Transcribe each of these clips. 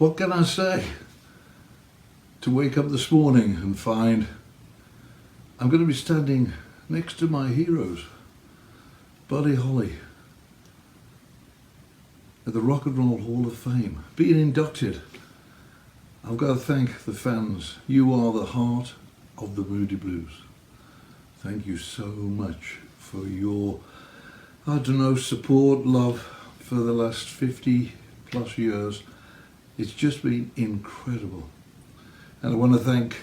What can I say? To wake up this morning and find I'm going to be standing next to my heroes, Buddy Holly, at the Rock and Roll Hall of Fame, being inducted. I've got to thank the fans. You are the heart of the Moody Blues. Thank you so much for your, support, love for the last 50 plus years. It's just been incredible. And I want to thank...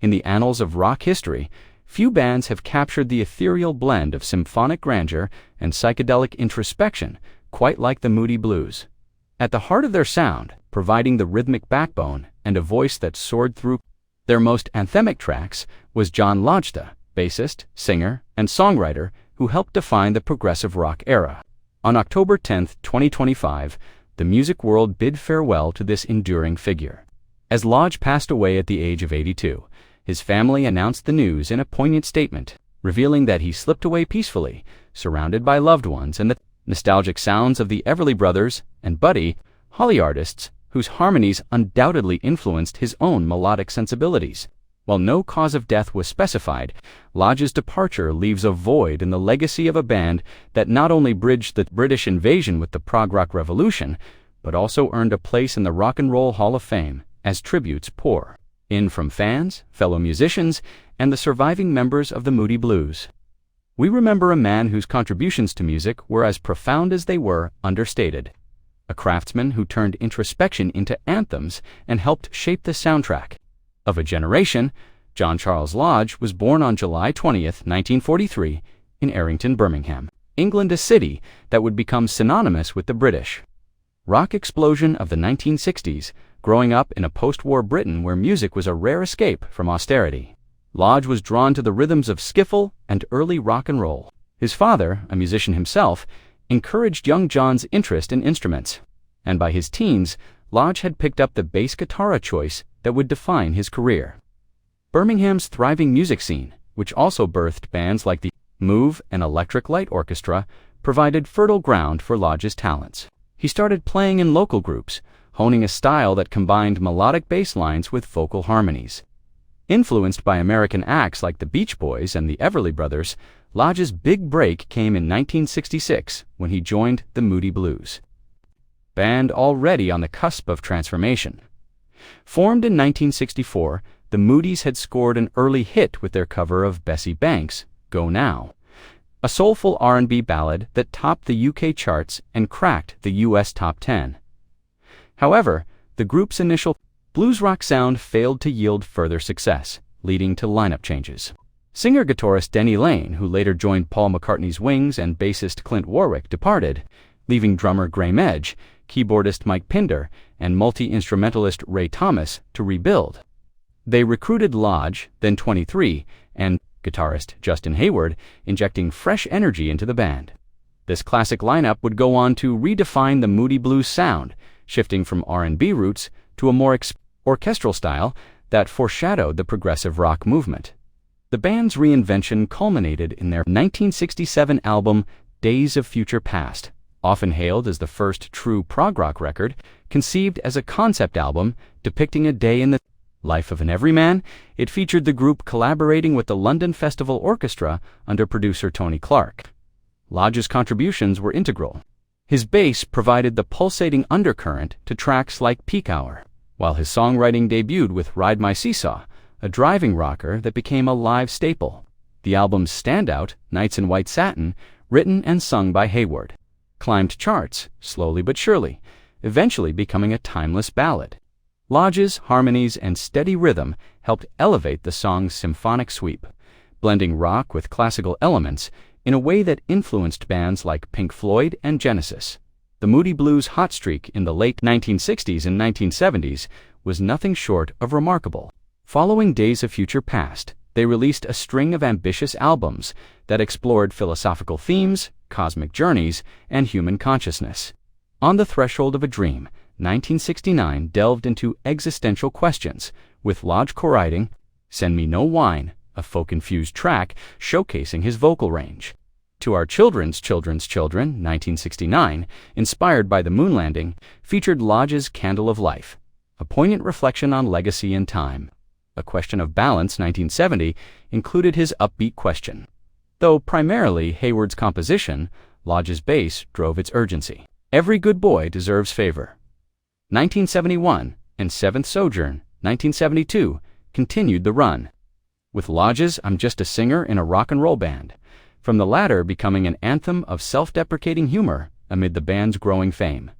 In the annals of rock history, few bands have captured the ethereal blend of symphonic grandeur and psychedelic introspection quite like the Moody Blues. At the heart of their sound, providing the rhythmic backbone and a voice that soared through their most anthemic tracks, was John Lodgta, bassist, singer, and songwriter who helped define the progressive rock era. On October 10, 2025, the music world bid farewell to this enduring figure. As Lodge passed away at the age of 82, his family announced the news in a poignant statement, revealing that he slipped away peacefully, surrounded by loved ones and the nostalgic sounds of the Everly Brothers and Buddy Holly, artists whose harmonies undoubtedly influenced his own melodic sensibilities. While no cause of death was specified, Lodge's departure leaves a void in the legacy of a band that not only bridged the British invasion with the prog rock revolution, but also earned a place in the Rock and Roll Hall of Fame as tributes pour in from fans, fellow musicians, and the surviving members of the Moody Blues. We remember a man whose contributions to music were as profound as they were understated. A craftsman who turned introspection into anthems and helped shape the soundtrack of a generation. John Charles Lodge was born on July 20th, 1943, in Errington, Birmingham, England, a city that would become synonymous with the British rock explosion of the 1960s, growing up in a post-war Britain where music was a rare escape from austerity. Lodge was drawn to the rhythms of skiffle and early rock and roll. His father, a musician himself, encouraged young John's interest in instruments, and by his teens, Lodge had picked up the bass guitar, a choice that would define his career. Birmingham's thriving music scene, which also birthed bands like the Move and Electric Light Orchestra, provided fertile ground for Lodge's talents. He started playing in local groups, honing a style that combined melodic bass lines with vocal harmonies. Influenced by American acts like the Beach Boys and the Everly Brothers, Lodge's big break came in 1966 when he joined the Moody Blues, band already on the cusp of transformation. Formed in 1964, the Moodies had scored an early hit with their cover of Bessie Banks' Go Now, a soulful R&B ballad that topped the UK charts and cracked the US top 10. However, the group's initial blues rock sound failed to yield further success, leading to lineup changes. Singer-guitarist Denny Laine, who later joined Paul McCartney's Wings, and bassist Clint Warwick departed, leaving drummer Graeme Edge, keyboardist Mike Pinder, and multi-instrumentalist Ray Thomas to rebuild. They recruited Lodge, then 23, and guitarist Justin Hayward, injecting fresh energy into the band. This classic lineup would go on to redefine the Moody Blues sound, shifting from R&B roots to a more orchestral style that foreshadowed the progressive rock movement. The band's reinvention culminated in their 1967 album Days of Future Past, often hailed as the first true prog rock record. Conceived as a concept album depicting a day in the life of an everyman, it featured the group collaborating with the London Festival Orchestra under producer Tony Clark. Lodge's contributions were integral. His bass provided the pulsating undercurrent to tracks like Peak Hour, while his songwriting debuted with Ride My Seesaw, a driving rocker that became a live staple. The album's standout, Nights in White Satin, written and sung by Hayward, climbed charts slowly but surely, eventually becoming a timeless ballad. Lodge's harmonies and steady rhythm helped elevate the song's symphonic sweep, blending rock with classical elements in a way that influenced bands like Pink Floyd and Genesis. The Moody Blues' hot streak in the late 1960s and 1970s was nothing short of remarkable. Following Days of Future Past, they released a string of ambitious albums that explored philosophical themes, cosmic journeys, and human consciousness. On the Threshold of a Dream, 1969 delved into existential questions, with Lodge co-writing Send Me No Wine, a folk-infused track showcasing his vocal range. To Our Children's Children's Children, 1969, inspired by the moon landing, featured Lodge's Candle of Life, a poignant reflection on legacy and time. A Question of Balance, 1970, included his upbeat question. Though primarily Hayward's composition, Lodge's bass drove its urgency. Every Good Boy Deserves Favor, 1971, and Seventh Sojourn, 1972, continued the run, with Lodge's I'm Just a Singer in a Rock and Roll Band, from the latter becoming an anthem of self-deprecating humor amid the band's growing fame.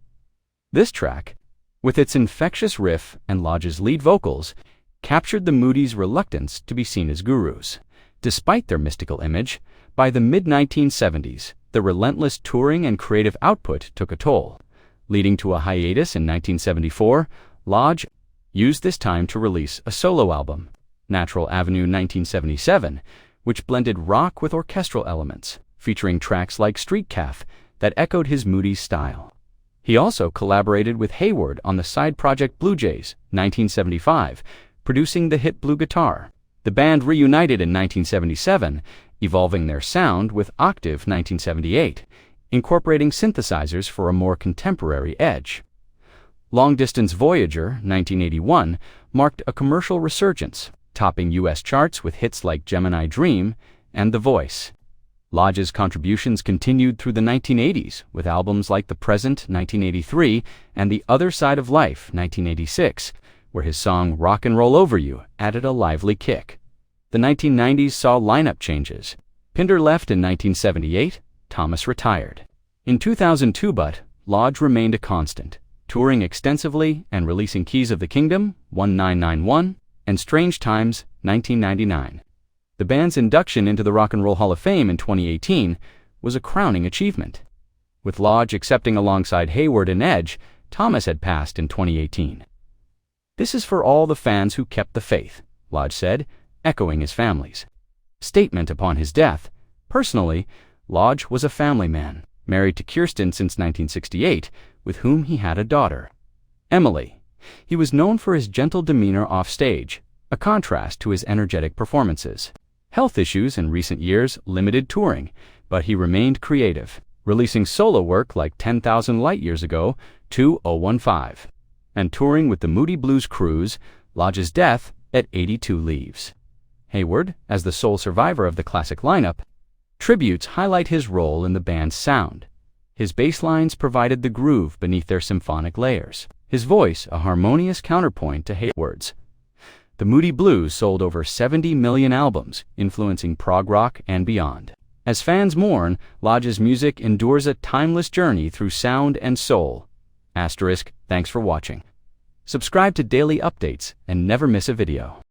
This track, with its infectious riff and Lodge's lead vocals, captured the Moody's reluctance to be seen as gurus. Despite their mystical image, by the mid-1970s, the relentless touring and creative output took a toll. Leading to a hiatus in 1974, Lodge used this time to release a solo album, Natural Avenue 1977, which blended rock with orchestral elements, featuring tracks like Street Calf that echoed his Moody style. He also collaborated with Hayward on the side project Blue Jays, 1975, producing the hit Blue Guitar. The band reunited in 1977, evolving their sound with Octave 1978, incorporating synthesizers for a more contemporary edge. Long Distance Voyager, 1981, marked a commercial resurgence, topping U.S. charts with hits like Gemini Dream and The Voice. Lodge's contributions continued through the 1980s with albums like The Present, 1983, and The Other Side of Life, 1986, where his song Rock and Roll Over You added a lively kick. The 1990s saw lineup changes. Pinder left in 1978, Thomas retired. In 2002, but Lodge remained a constant, touring extensively and releasing Keys of the Kingdom, 1991, and Strange Times, 1999. The band's induction into the Rock and Roll Hall of Fame in 2018 was a crowning achievement. With Lodge accepting alongside Hayward and Edge, Thomas had passed in 2018. "This is for all the fans who kept the faith," Lodge said, echoing his family's statement upon his death. Personally, Lodge was a family man, married to Kirsten since 1968, with whom he had a daughter, Emily. He was known for his gentle demeanor off stage, a contrast to his energetic performances. Health issues in recent years limited touring, but he remained creative, releasing solo work like 10,000 Light Years Ago, 2015, and touring with the Moody Blues Cruise. Lodge's death at 82 leaves Hayward as the sole survivor of the classic lineup. Tributes highlight his role in the band's sound. His bass lines provided the groove beneath their symphonic layers, his voice a harmonious counterpoint to Hayward's. The Moody Blues sold over 70 million albums, influencing prog rock and beyond. As fans mourn, Lodge's music endures a timeless journey through sound and soul. Thanks for watching. Subscribe to daily updates and never miss a video.